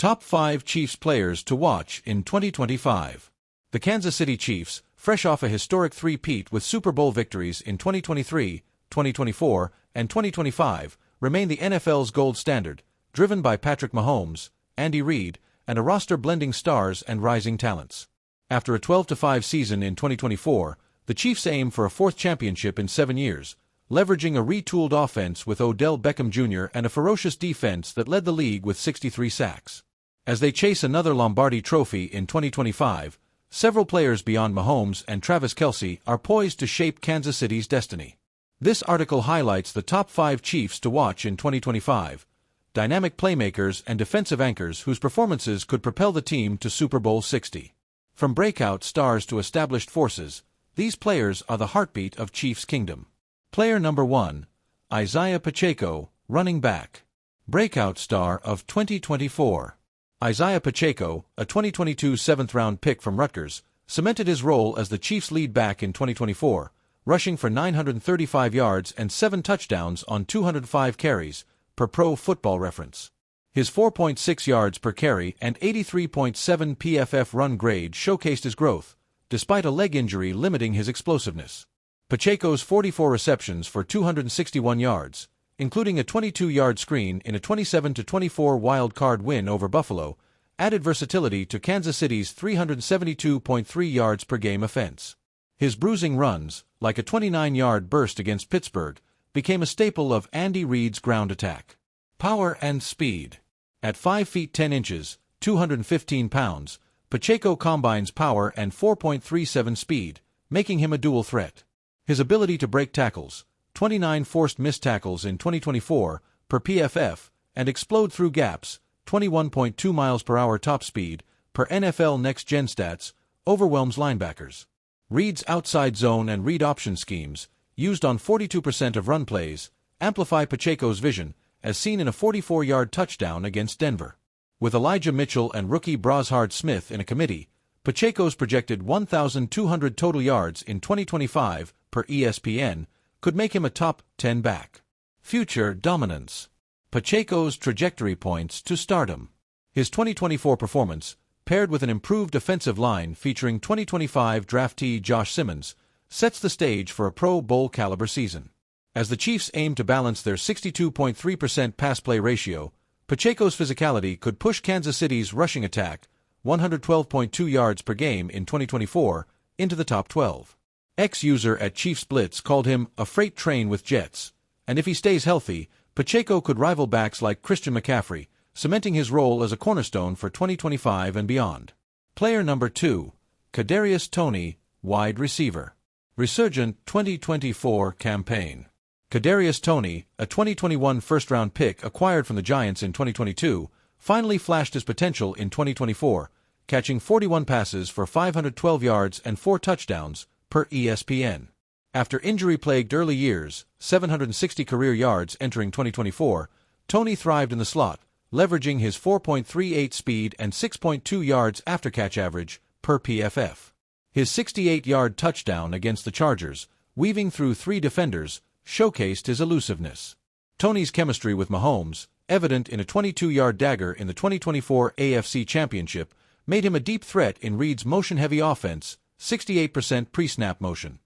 Top 5 Chiefs players to watch in 2025. The Kansas City Chiefs, fresh off a historic three-peat with Super Bowl victories in 2023, 2024, and 2025, remain the NFL's gold standard, driven by Patrick Mahomes, Andy Reid, and a roster blending stars and rising talents. After a 12-5 season in 2024, the Chiefs aim for a fourth championship in 7 years, leveraging a retooled offense with Odell Beckham Jr. and a ferocious defense that led the league with 63 sacks. As they chase another Lombardi Trophy in 2025, several players beyond Mahomes and Travis Kelce are poised to shape Kansas City's destiny. This article highlights the top 5 Chiefs to watch in 2025, dynamic playmakers and defensive anchors whose performances could propel the team to Super Bowl 60. From breakout stars to established forces, these players are the heartbeat of Chiefs Kingdom. Player number 1, Isaiah Pacheco, running back. Breakout star of 2024. Isaiah Pacheco, a 2022 seventh-round pick from Rutgers, cemented his role as the Chiefs' lead back in 2024, rushing for 935 yards and 7 touchdowns on 205 carries, per Pro Football Reference. His 4.6 yards per carry and 83.7 PFF run grade showcased his growth, despite a leg injury limiting his explosiveness. Pacheco's 44 receptions for 261 yards, including a 22-yard screen in a 27-24 wild-card win over Buffalo, added versatility to Kansas City's 372.3 yards per game offense. His bruising runs, like a 29-yard burst against Pittsburgh, became a staple of Andy Reid's ground attack. Power and speed. At 5 feet 10 inches, 215 pounds, Pacheco combines power and 4.37 speed, making him a dual threat. His ability to break tackles, 29 forced missed tackles in 2024 per PFF, and explode through gaps, 21.2 miles per hour top speed per NFL Next Gen Stats, overwhelms linebackers. Reid's outside zone and read option schemes, used on 42% of run plays, amplify Pacheco's vision, as seen in a 44-yard touchdown against Denver. With Elijah Mitchell and rookie Brashard Smith in a committee, Pacheco's projected 1,200 total yards in 2025 per ESPN could make him a top 10 back. Future dominance. Pacheco's trajectory points to stardom. His 2024 performance, paired with an improved defensive line featuring 2025 draftee Josh Simmons, sets the stage for a Pro Bowl caliber season. As the Chiefs aim to balance their 62.3% pass-play ratio, Pacheco's physicality could push Kansas City's rushing attack, 112.2 yards per game in 2024, into the top 12. Ex-user at Chiefs Blitz called him a freight train with jets, and if he stays healthy, Pacheco could rival backs like Christian McCaffrey, cementing his role as a cornerstone for 2025 and beyond. Player number 2, Kadarius Toney, wide receiver. Resurgent 2024 campaign. Kadarius Toney, a 2021 first-round pick acquired from the Giants in 2022, finally flashed his potential in 2024, catching 41 passes for 512 yards and 4 touchdowns, per ESPN. After injury-plagued early years, 760 career yards entering 2024, Toney thrived in the slot, leveraging his 4.38 speed and 6.2 yards after-catch average, per PFF. His 68-yard touchdown against the Chargers, weaving through 3 defenders, showcased his elusiveness. Toney's chemistry with Mahomes, evident in a 22-yard dagger in the 2024 AFC Championship, made him a deep threat in Reid's motion-heavy offense, 68% pre-snap motion.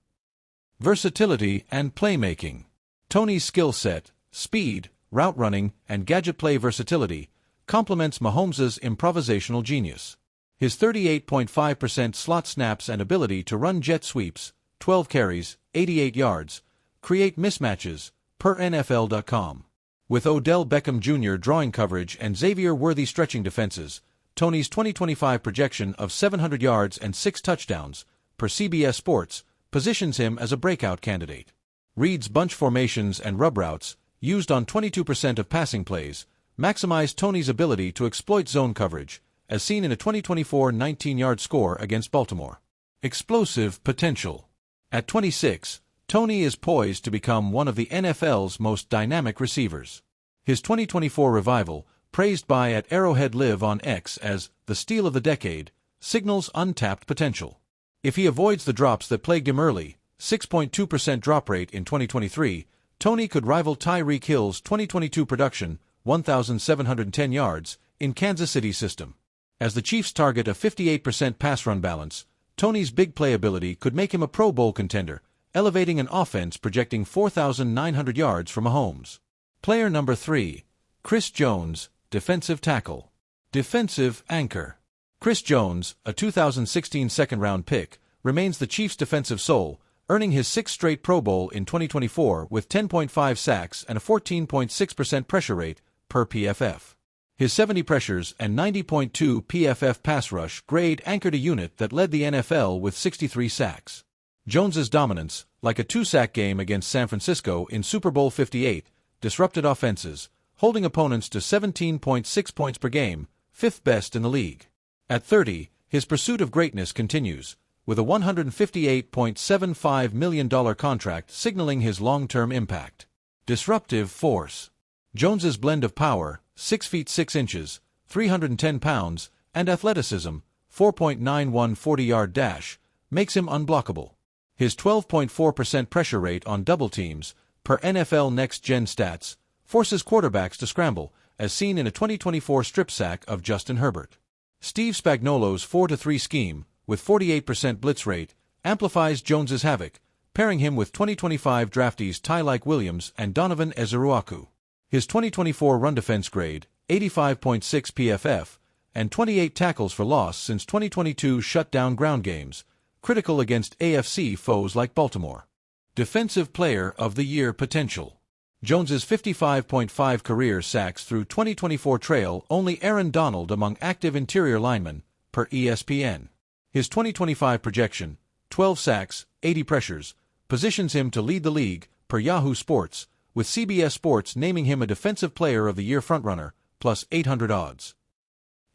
Versatility and playmaking. Toney's skill set, speed, route running, and gadget play versatility complements Mahomes' improvisational genius. His 38.5% slot snaps and ability to run jet sweeps, 12 carries, 88 yards, create mismatches, per NFL.com. With Odell Beckham Jr. drawing coverage and Xavier-worthy stretching defenses, Toney's 2025 projection of 700 yards and 6 touchdowns, per CBS Sports, positions him as a breakout candidate. Reid's bunch formations and rub routes, used on 22% of passing plays, maximize Toney's ability to exploit zone coverage, as seen in a 2024 19-yard score against Baltimore. Explosive potential. At 26, Toney is poised to become one of the NFL's most dynamic receivers. His 2024 revival, praised by at Arrowhead Live on X as the steal of the decade, signals untapped potential. If he avoids the drops that plagued him early, 6.2% drop rate in 2023, Toney could rival Tyreek Hill's 2022 production, 1,710 yards, in Kansas City's system. As the Chiefs target a 58% pass-run balance, Toney's big play ability could make him a Pro Bowl contender, elevating an offense projecting 4,900 yards for Mahomes. Player number 3, Chris Jones, defensive tackle. Defensive anchor. Chris Jones, a 2016 second-round pick, remains the Chiefs' defensive soul, earning his 6th straight Pro Bowl in 2024 with 10.5 sacks and a 14.6% pressure rate per PFF. His 70 pressures and 90.2 PFF pass rush grade anchored a unit that led the NFL with 63 sacks. Jones's dominance, like a 2-sack game against San Francisco in Super Bowl 58, disrupted offenses, holding opponents to 17.6 points per game, 5th best in the league. At 30, his pursuit of greatness continues, with a $158.75 million contract signaling his long-term impact. Disruptive force. Jones's blend of power, 6 feet 6 inches, 310 pounds, and athleticism, 4.91 40-yard dash, makes him unblockable. His 12.4% pressure rate on double teams, per NFL Next Gen Stats, forces quarterbacks to scramble, as seen in a 2024 strip sack of Justin Herbert. Steve Spagnuolo's 4-3 scheme, with 48% blitz rate, amplifies Jones's havoc, pairing him with 2025 draftees Tyleik Williams and Donovan Ezeruaku. His 2024 run defense grade, 85.6 PFF, and 28 tackles for loss since 2022 shut down ground games, critical against AFC foes like Baltimore. Defensive Player of the Year potential. Jones's 55.5 career sacks through 2024 trail only Aaron Donald among active interior linemen, per ESPN. His 2025 projection, 12 sacks, 80 pressures, positions him to lead the league, per Yahoo Sports, with CBS Sports naming him a Defensive Player of the Year frontrunner, plus 800 odds.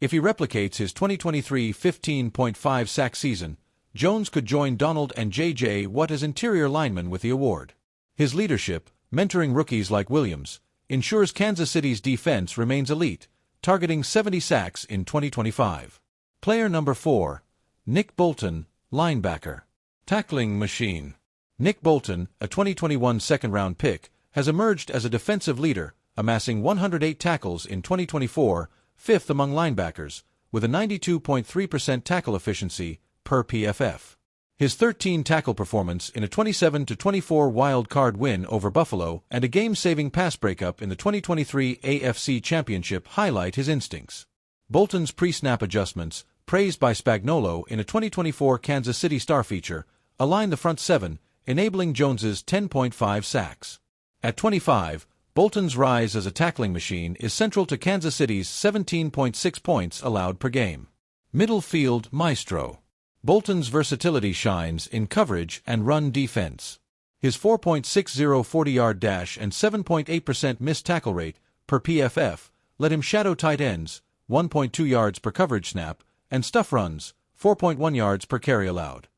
If he replicates his 2023 15.5 sack season, Jones could join Donald and J.J. Watt as interior linemen with the award. His leadership, mentoring rookies like Williams, ensures Kansas City's defense remains elite, targeting 70 sacks in 2025. Player number 4, Nick Bolton, linebacker. Tackling machine. Nick Bolton, a 2021 second-round pick, has emerged as a defensive leader, amassing 108 tackles in 2024, 5th among linebackers, with a 92.3% tackle efficiency per PFF. His 13-tackle performance in a 27-24 wild card win over Buffalo and a game-saving pass breakup in the 2023 AFC Championship highlight his instincts. Bolton's pre-snap adjustments, praised by Spagnuolo in a 2024 Kansas City Star feature, align the front seven, enabling Jones's 10.5 sacks. At 25, Bolton's rise as a tackling machine is central to Kansas City's 17.6 points allowed per game. Middle field maestro. Bolton's versatility shines in coverage and run defense. His 4.60 40-yard dash and 7.8% missed tackle rate per PFF let him shadow tight ends, 1.2 yards per coverage snap, and stuff runs, 4.1 yards per carry allowed.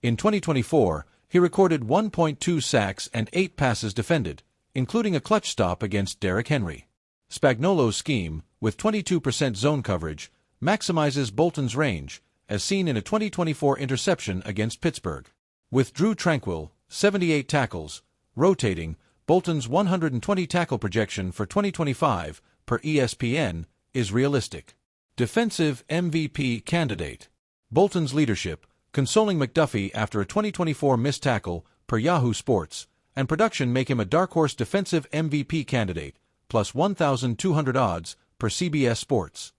In 2024, he recorded 1.2 sacks and 8 passes defended, including a clutch stop against Derrick Henry. Spagnuolo's scheme, with 22% zone coverage, maximizes Bolton's range, as seen in a 2024 interception against Pittsburgh. With Drew Tranquill, 78 tackles, rotating, Bolton's 120 tackle projection for 2025, per ESPN, is realistic. Defensive MVP candidate. Bolton's leadership, consoling McDuffie after a 2024 missed tackle, per Yahoo Sports, and production make him a dark horse defensive MVP candidate, plus 1,200 odds, per CBS Sports.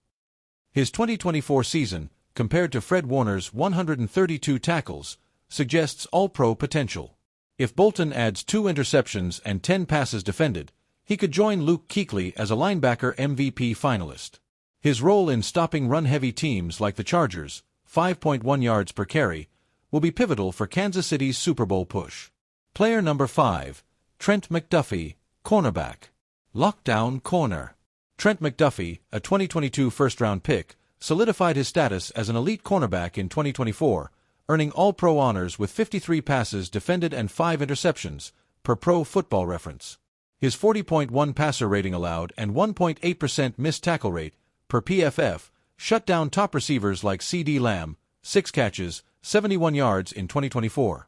His 2024 season, compared to Fred Warner's 132 tackles, suggests all-pro potential. If Bolton adds 2 interceptions and 10 passes defended, he could join Luke Kuechly as a linebacker MVP finalist. His role in stopping run-heavy teams like the Chargers, 5.1 yards per carry, will be pivotal for Kansas City's Super Bowl push. Player number 5, Trent McDuffie, cornerback. Lockdown corner. Trent McDuffie, a 2022 first-round pick, solidified his status as an elite cornerback in 2024, earning All-Pro honors with 53 passes defended and 5 interceptions, per Pro Football Reference. His 40.1 passer rating allowed and 1.8% missed tackle rate, per PFF, shut down top receivers like CeeDee Lamb, 6 catches, 71 yards in 2024.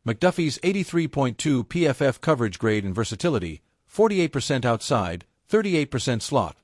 McDuffie's 83.2 PFF coverage grade and versatility, 48% outside, 38% slot,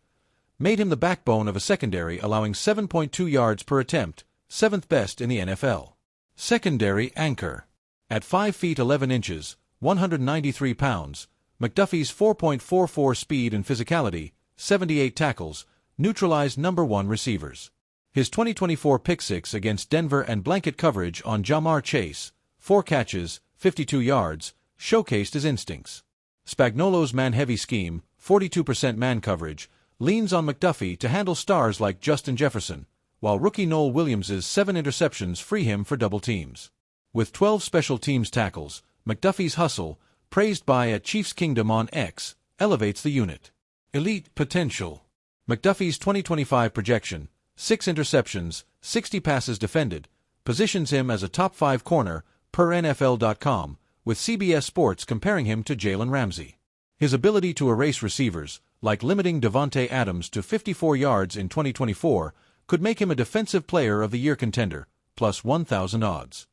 made him the backbone of a secondary allowing 7.2 yards per attempt, 7th best in the NFL. Secondary anchor. At 5 feet 11 inches, 193 pounds, McDuffie's 4.44 speed and physicality, 78 tackles, neutralized number 1 receivers. His 2024 pick-six against Denver and blanket coverage on Jamar Chase, 4 catches, 52 yards, showcased his instincts. Spagnuolo's man-heavy scheme, 42% man coverage, leans on McDuffie to handle stars like Justin Jefferson, while rookie Noel Williams's 7 interceptions free him for double teams. With 12 special teams tackles, McDuffie's hustle, praised by a Chiefs Kingdom on X, elevates the unit. Elite potential. McDuffie's 2025 projection, 6 interceptions, 60 passes defended, positions him as a top 5 corner, per NFL.com, with CBS Sports comparing him to Jalen Ramsey. His ability to erase receivers, like limiting Davante Adams to 54 yards in 2024, could make him a Defensive Player of the Year contender, plus 1,000 odds.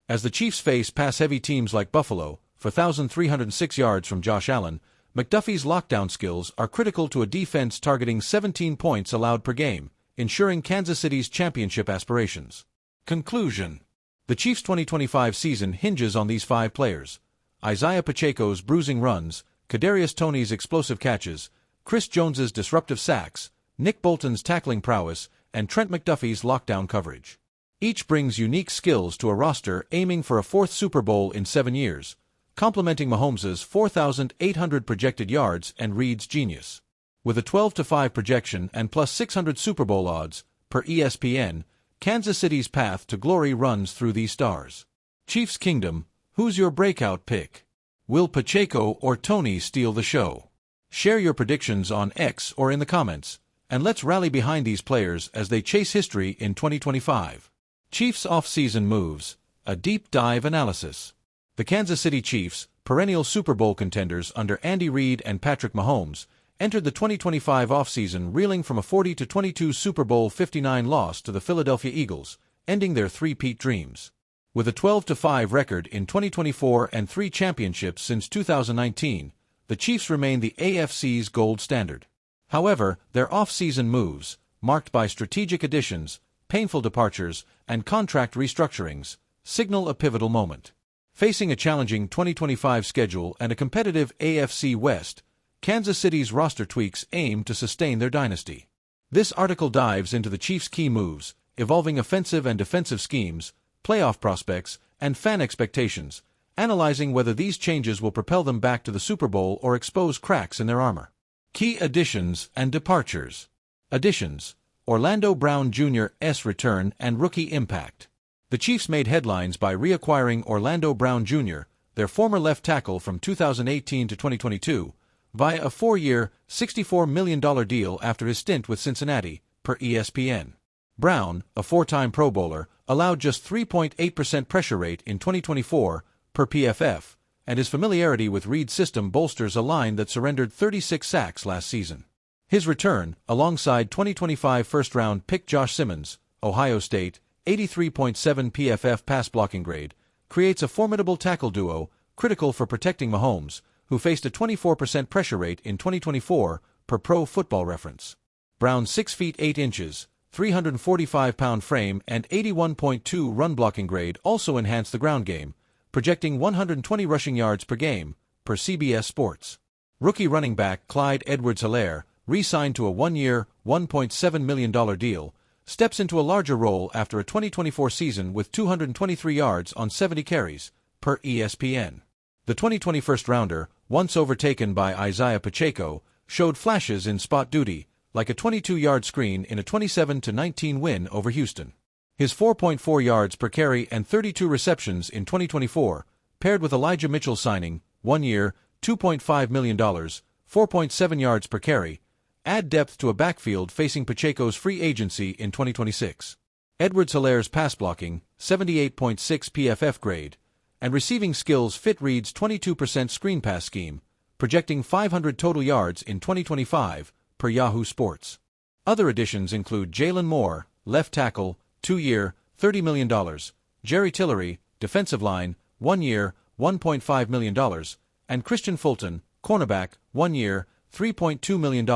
As the Chiefs face pass-heavy teams like Buffalo, for 1,306 yards from Josh Allen, McDuffie's lockdown skills are critical to a defense targeting 17 points allowed per game, ensuring Kansas City's championship aspirations. Conclusion. The Chiefs' 2025 season hinges on these 5 players: Isaiah Pacheco's bruising runs, Kadarius Toney's explosive catches, Chris Jones's disruptive sacks, Nick Bolton's tackling prowess, and Trent McDuffie's lockdown coverage. Each brings unique skills to a roster aiming for a 4th Super Bowl in 7 years, complementing Mahomes's 4,800 projected yards and Reid's genius. With a 12-5 projection and plus 600 Super Bowl odds, per ESPN, Kansas City's path to glory runs through these stars. Chiefs Kingdom, who's your breakout pick? Will Pacheco or Toney steal the show? Share your predictions on X or in the comments, and let's rally behind these players as they chase history in 2025. Chiefs off-season moves, a deep dive analysis. The Kansas City Chiefs, perennial Super Bowl contenders under Andy Reid and Patrick Mahomes, entered the 2025 offseason reeling from a 40-22 Super Bowl 59 loss to the Philadelphia Eagles, ending their three-peat dreams. With a 12-5 record in 2024 and 3 championships since 2019, the Chiefs remain the AFC's gold standard. However, their off-season moves, marked by strategic additions, painful departures, and contract restructurings, signal a pivotal moment. Facing a challenging 2025 schedule and a competitive AFC West, Kansas City's roster tweaks aim to sustain their dynasty. This article dives into the Chiefs' key moves, evolving offensive and defensive schemes, playoff prospects, and fan expectations, analyzing whether these changes will propel them back to the Super Bowl or expose cracks in their armor. Key additions and departures. Additions: Orlando Brown Jr.'s return and rookie impact. The Chiefs made headlines by reacquiring Orlando Brown Jr., their former left tackle from 2018 to 2022, via a 4-year, $64 million deal after his stint with Cincinnati, per ESPN. Brown, a 4-time Pro Bowler, allowed just 3.8% pressure rate in 2024, per PFF, and his familiarity with Reid's system bolsters a line that surrendered 36 sacks last season. His return, alongside 2025 first-round pick Josh Simmons, Ohio State, 83.7 PFF pass-blocking grade, creates a formidable tackle duo, critical for protecting Mahomes, who faced a 24% pressure rate in 2024, per Pro Football Reference. Brown's 6 feet 8 inches, 345-pound frame and 81.2 run-blocking grade also enhance the ground game, projecting 120 rushing yards per game, per CBS Sports. Rookie running back Clyde Edwards-Helaire, re-signed to a 1-year, $1.7 million deal, steps into a larger role after a 2024 season with 223 yards on 70 carries, per ESPN. The 2020 first-rounder, once overtaken by Isaiah Pacheco, showed flashes in spot duty, like a 22-yard screen in a 27-19 win over Houston. His 4.4 yards per carry and 32 receptions in 2024, paired with Elijah Mitchell's signing, 1 year, $2.5 million, 4.7 yards per carry, add depth to a backfield facing Pacheco's free agency in 2026. Edwards-Helaire's pass blocking, 78.6 PFF grade, and receiving skills fit Reid's 22% screen pass scheme, projecting 500 total yards in 2025, per Yahoo Sports. Other additions include Jalen Moore, left tackle, 2-year, $30 million, Jerry Tillery, defensive line, 1 year, $1.5 million, and Christian Fulton, cornerback, 1 year, $3.2 million,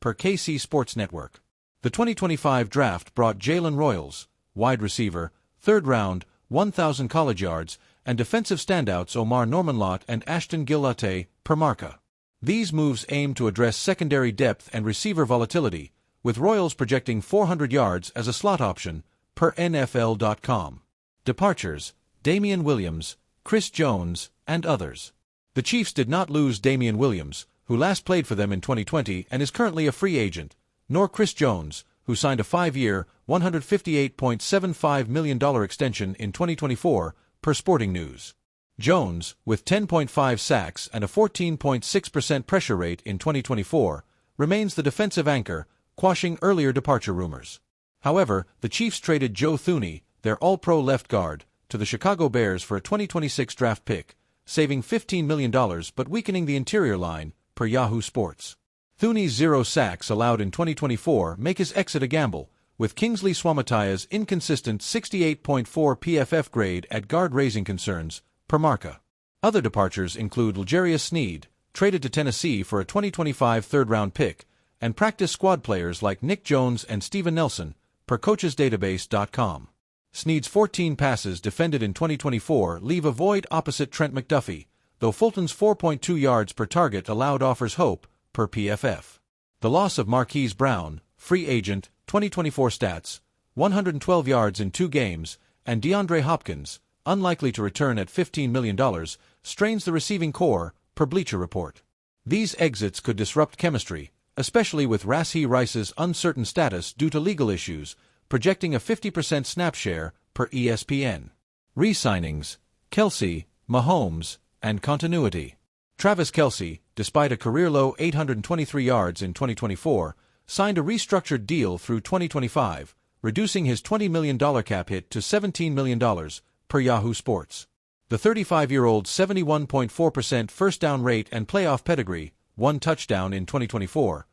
per per KC Sports Network. The 2025 draft brought Jalen Royals, wide receiver, 3rd round, 1,000 college yards, and defensive standouts Omar Norman-Lott and Ashton Gillotte, per marca. These moves aim to address secondary depth and receiver volatility, with Royals projecting 400 yards as a slot option, per NFL.com. Departures: Damian Williams, Chris Jones, and others. The Chiefs did not lose Damian Williams, who last played for them in 2020 and is currently a free agent, nor Chris Jones, who signed a 5-year, $158.75 million extension in 2024, per Sporting News. Jones, with 10.5 sacks and a 14.6% pressure rate in 2024, remains the defensive anchor, quashing earlier departure rumors. However, the Chiefs traded Joe Thuney, their All-Pro left guard, to the Chicago Bears for a 2026 draft pick, saving $15 million but weakening the interior line, per Yahoo Sports. Thuney's 0 sacks allowed in 2024 make his exit a gamble, with Kingsley Suamataya's inconsistent 68.4 PFF grade at guard raising concerns, per marca. Other departures include L'Jarius Sneed, traded to Tennessee for a 2025 third-round pick, and practice squad players like Nick Jones and Steven Nelson, per coachesdatabase.com. Sneed's 14 passes defended in 2024 leave a void opposite Trent McDuffie, though Fulton's 4.2 yards per target allowed offers hope, per PFF. The loss of Marquise Brown, free agent, 2024 stats, 112 yards in 2 games, and DeAndre Hopkins, unlikely to return at $15 million, strains the receiving core, per Bleacher Report. These exits could disrupt chemistry, especially with Rashee Rice's uncertain status due to legal issues, projecting a 50% snap share, per ESPN. Re-signings: Kelce, Mahomes, and continuity. Travis Kelce, despite a career-low 823 yards in 2024, signed a restructured deal through 2025, reducing his $20 million cap hit to $17 million, per Yahoo Sports. The 35-year-old's 71.4% first down rate and playoff pedigree, 1 touchdown in 2024,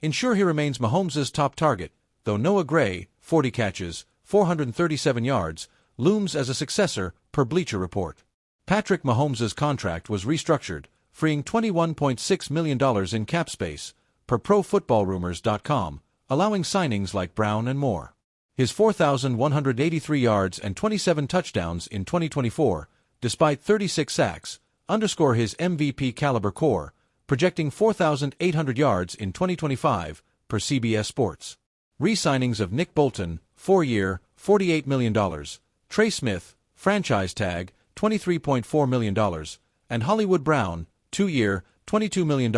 ensure he remains Mahomes' top target, though Noah Gray, 40 catches, 437 yards, looms as a successor, per Bleacher Report. Patrick Mahomes' contract was restructured, freeing $21.6 million in cap space, per ProFootballRumors.com, allowing signings like Brown and more. His 4,183 yards and 27 touchdowns in 2024, despite 36 sacks, underscore his MVP-caliber core, projecting 4,800 yards in 2025, per CBS Sports. Re-signings of Nick Bolton, 4-year, $48 million, Trey Smith, franchise tag, $23.4 million, and Hollywood Brown, 2-year, $22 million,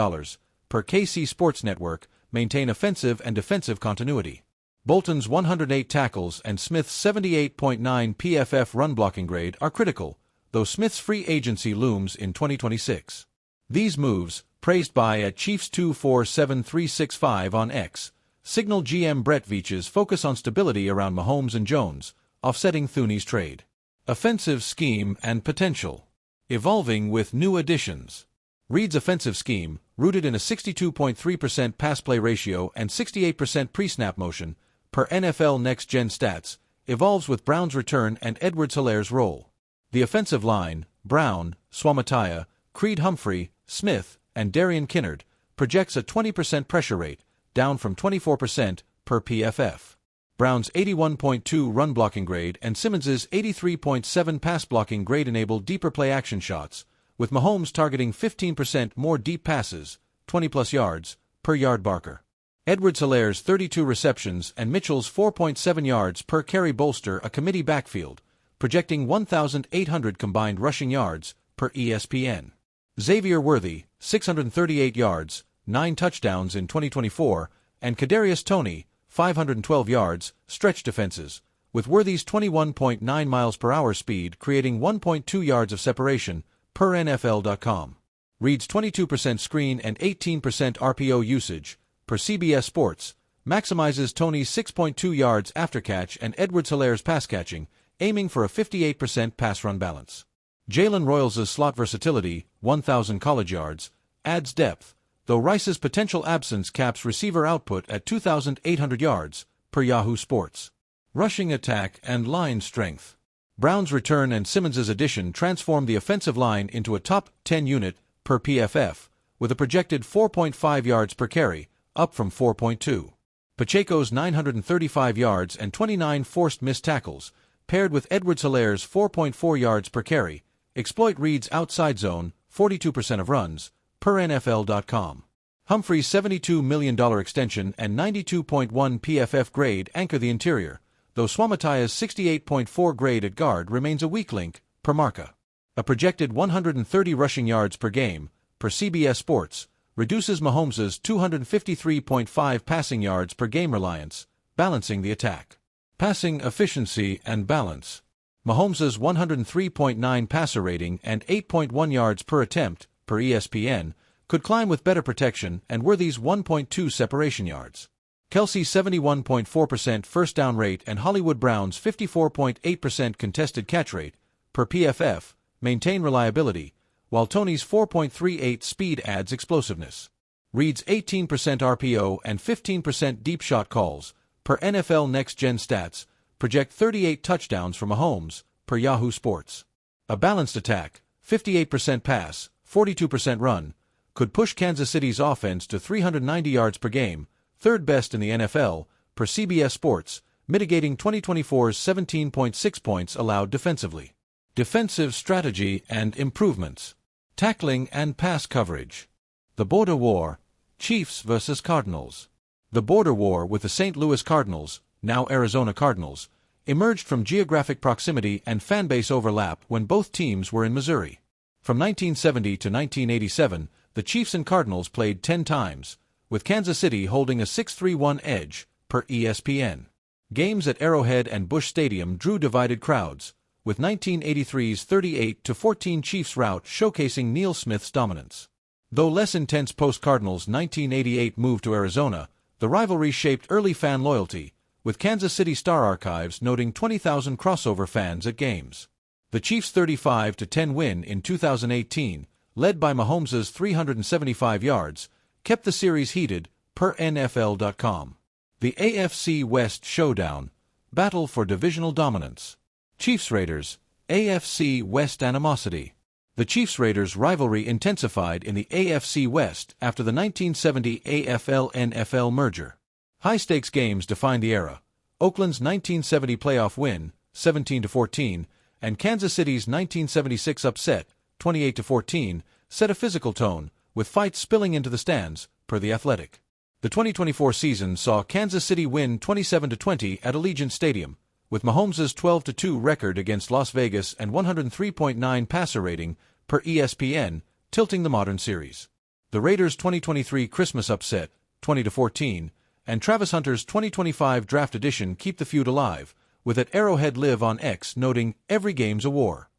per KC Sports Network, maintain offensive and defensive continuity. Bolton's 108 tackles and Smith's 78.9 PFF run-blocking grade are critical, though Smith's free agency looms in 2026. These moves, praised by @Chiefs247365 on X, signal GM Brett Veach's focus on stability around Mahomes and Jones, offsetting Thuney's trade. Offensive scheme and potential. Evolving with new additions. Reed's offensive scheme, rooted in a 62.3% pass-play ratio and 68% pre-snap motion, per NFL Next Gen Stats, evolves with Brown's return and Edwards-Hilaire's role. The offensive line, Brown, Suamataya, Creed Humphrey, Smith, and Darian Kinnard, projects a 20% pressure rate, down from 24%, per PFF. Brown's 81.2 run-blocking grade and Simmons's 83.7 pass-blocking grade enable deeper play-action shots, with Mahomes targeting 15% more deep passes, 20-plus yards, per yard Barker. Edwards-Hilaire's 32 receptions and Mitchell's 4.7 yards per carry bolster a committee backfield, projecting 1,800 combined rushing yards, per ESPN. Xavier Worthy, 638 yards, 9 touchdowns in 2024, and Kadarius Toney, 512 yards, stretch defenses, with Worthy's 21.9 miles per hour speed creating 1.2 yards of separation, per NFL.com. Reed's 22% screen and 18% RPO usage, per CBS Sports, maximizes Toney's 6.2 yards after catch and Edwards-Hilaire's pass catching, aiming for a 58% pass-run balance. Jalen Royals' slot versatility, 1,000 college yards, adds depth, though Rice's potential absence caps receiver output at 2,800 yards, per Yahoo Sports. Rushing attack and line strength. Brown's return and Simmons's addition transform the offensive line into a top 10 unit, per PFF, with a projected 4.5 yards per carry, up from 4.2. Pacheco's 935 yards and 29 forced missed tackles, paired with Edwards-Hilaire's 4.4 yards per carry, exploit Reed's outside zone, 42% of runs, per NFL.com. Humphrey's $72 million extension and 92.1 PFF grade anchor the interior, though Swamataya's 68.4 grade at guard remains a weak link, per Marca. A projected 130 rushing yards per game, per CBS Sports, reduces Mahomes' 253.5 passing yards per game reliance, balancing the attack. Passing efficiency and balance. Mahomes' 103.9 passer rating and 8.1 yards per attempt, per ESPN, could climb with better protection and Worthy's 1.2 separation yards. Kelsey's 71.4% first down rate and Hollywood Brown's 54.8% contested catch rate, per PFF, maintain reliability, while Tony's 4.38 speed adds explosiveness. Reed's 18% RPO and 15% deep shot calls, per NFL Next Gen Stats, project 38 touchdowns for Mahomes, per Yahoo Sports. A balanced attack, 58% pass, 42% run, could push Kansas City's offense to 390 yards per game, third best in the NFL, per CBS Sports, mitigating 2024's 17.6 points allowed defensively. Defensive strategy and improvements. Tackling and pass coverage. The Border War, Chiefs vs. Cardinals. The border war with the St. Louis Cardinals, now Arizona Cardinals, emerged from geographic proximity and fanbase overlap when both teams were in Missouri. From 1970 to 1987, the Chiefs and Cardinals played 10 times, with Kansas City holding a 6-3-1 edge, per ESPN. Games at Arrowhead and Busch Stadium drew divided crowds, with 1983's 38-14 Chiefs rout showcasing Neil Smith's dominance. Though less intense post-Cardinals' 1988 move to Arizona, the rivalry shaped early fan loyalty, with Kansas City Star Archives noting 20,000 crossover fans at games. The Chiefs' 35-10 win in 2018, led by Mahomes' 375 yards, kept the series heated, per NFL.com. The AFC West Showdown, Battle for Divisional Dominance. Chiefs-Raiders, AFC West animosity. The Chiefs-Raiders rivalry intensified in the AFC West after the 1970 AFL-NFL merger. High-stakes games defined the era. Oakland's 1970 playoff win, 17-14, and Kansas City's 1976 upset, 28-14, set a physical tone, with fights spilling into the stands, per The Athletic. The 2024 season saw Kansas City win 27-20 at Allegiant Stadium, with Mahomes' 12-2 record against Las Vegas and 103.9 passer rating, per ESPN, tilting the modern series. The Raiders' 2023 Christmas upset, 20-14, and Travis Hunter's 2025 draft edition keep the feud alive, with at Arrowhead Live on X noting, "Every game's a war."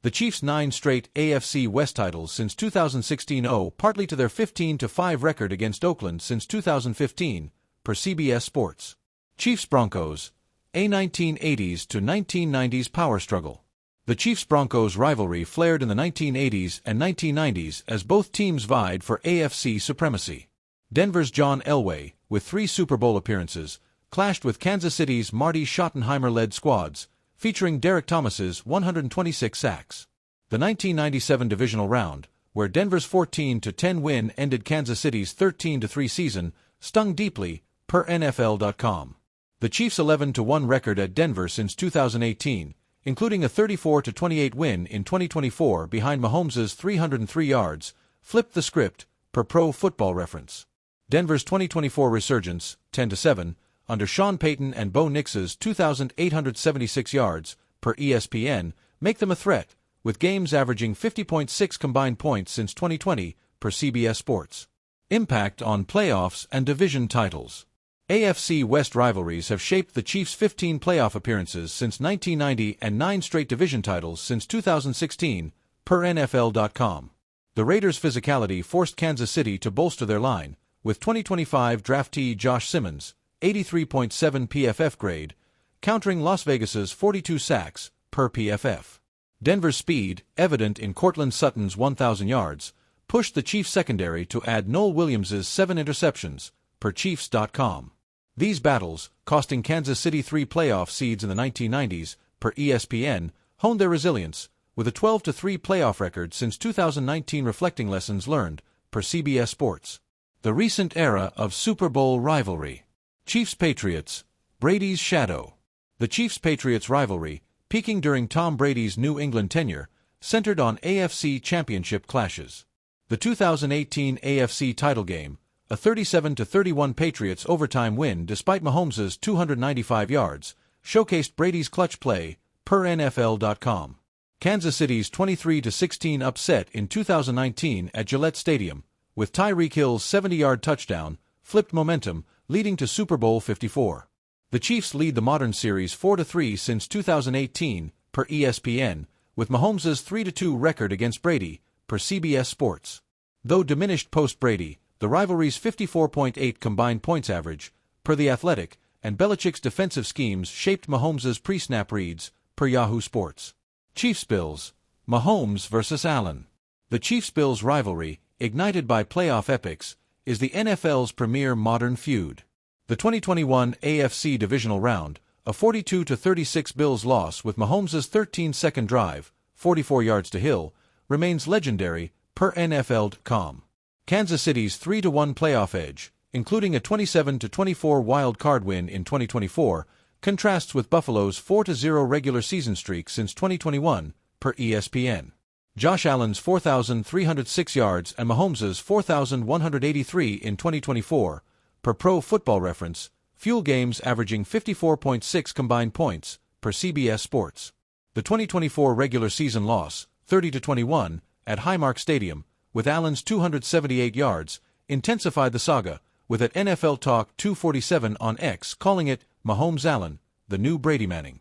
The Chiefs' 9 straight AFC West titles since 2016 owe partly to their 15-5 record against Oakland since 2015, per CBS Sports. Chiefs-Broncos, a 1980s to 1990s power struggle. The Chiefs-Broncos rivalry flared in the 1980s and 1990s as both teams vied for AFC supremacy. Denver's John Elway, with 3 Super Bowl appearances, clashed with Kansas City's Marty Schottenheimer-led squads, featuring Derek Thomas's 126 sacks. The 1997 divisional round, where Denver's 14-10 win ended Kansas City's 13-3 season, stung deeply, per NFL.com. The Chiefs' 11-1 record at Denver since 2018, including a 34-28 win in 2024 behind Mahomes' 303 yards, flipped the script, per Pro Football Reference. Denver's 2024 resurgence, 10-7, under Sean Payton and Bo Nix's 2,876 yards, per ESPN, make them a threat, with games averaging 50.6 combined points since 2020, per CBS Sports. Impact on playoffs and division titles. AFC West rivalries have shaped the Chiefs' 15 playoff appearances since 1990 and 9 straight division titles since 2016, per NFL.com. The Raiders' physicality forced Kansas City to bolster their line, with 2025 draftee Josh Simmons, 83.7 PFF grade, countering Las Vegas's 42 sacks, per PFF. Denver's speed, evident in Courtland Sutton's 1,000 yards, pushed the Chiefs' secondary to add Noel Williams' 7 interceptions, per Chiefs.com. These battles, costing Kansas City 3 playoff seeds in the 1990s, per ESPN, honed their resilience, with a 12-3 playoff record since 2019 reflecting lessons learned, per CBS Sports. The recent era of Super Bowl rivalry. Chiefs-Patriots, Brady's shadow. The Chiefs-Patriots rivalry, peaking during Tom Brady's New England tenure, centered on AFC championship clashes. The 2018 AFC title game, a 37-31 Patriots overtime win despite Mahomes' 295 yards, showcased Brady's clutch play, per NFL.com. Kansas City's 23-16 upset in 2019 at Gillette Stadium, with Tyreek Hill's 70-yard touchdown, flipped momentum, leading to Super Bowl 54. The Chiefs lead the modern series 4-3 since 2018, per ESPN, with Mahomes' 3-2 record against Brady, per CBS Sports. Though diminished post-Brady, the rivalry's 54.8 combined points average, per The Athletic, and Belichick's defensive schemes shaped Mahomes' pre-snap reads, per Yahoo Sports. Chiefs-Bills, Mahomes vs. Allen. The Chiefs-Bills rivalry, ignited by playoff epics, is the NFL's premier modern feud. The 2021 AFC divisional round, a 42-36 Bills loss with Mahomes' 13-second drive, 44 yards to Hill, remains legendary, per NFL.com. Kansas City's 3-1 playoff edge, including a 27-24 wild card win in 2024, contrasts with Buffalo's 4-0 regular season streak since 2021, per ESPN. Josh Allen's 4,306 yards and Mahomes' 4,183 in 2024, per Pro Football Reference, fuel games averaging 54.6 combined points, per CBS Sports. The 2024 regular season loss, 30-21, at Highmark Stadium, with Allen's 278 yards, intensified the saga, with at NFL Talk 247 on X calling it Mahomes-Allen, the new Brady Manning.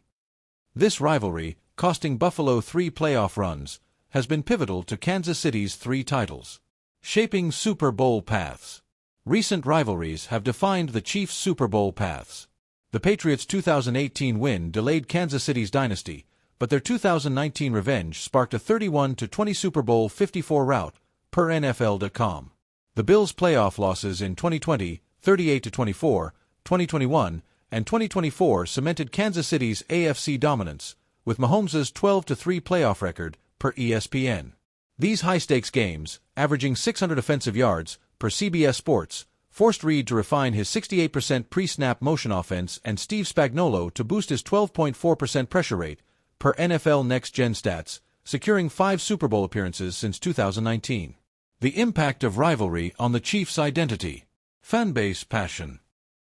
This rivalry, costing Buffalo 3 playoff runs, has been pivotal to Kansas City's 3 titles. Shaping Super Bowl paths. Recent rivalries have defined the Chiefs' Super Bowl paths. The Patriots' 2018 win delayed Kansas City's dynasty, but their 2019 revenge sparked a 31-20 Super Bowl 54 rout, per NFL.com. The Bills' playoff losses in 2020, 38-24, 2021, and 2024 cemented Kansas City's AFC dominance, with Mahomes' 12-3 playoff record, per ESPN. These high-stakes games, averaging 600 offensive yards, per CBS Sports, forced Reid to refine his 68% pre-snap motion offense and Steve Spagnuolo to boost his 12.4% pressure rate, per NFL Next Gen Stats, securing 5 Super Bowl appearances since 2019. The impact of rivalry on the Chiefs' identity. Fanbase passion.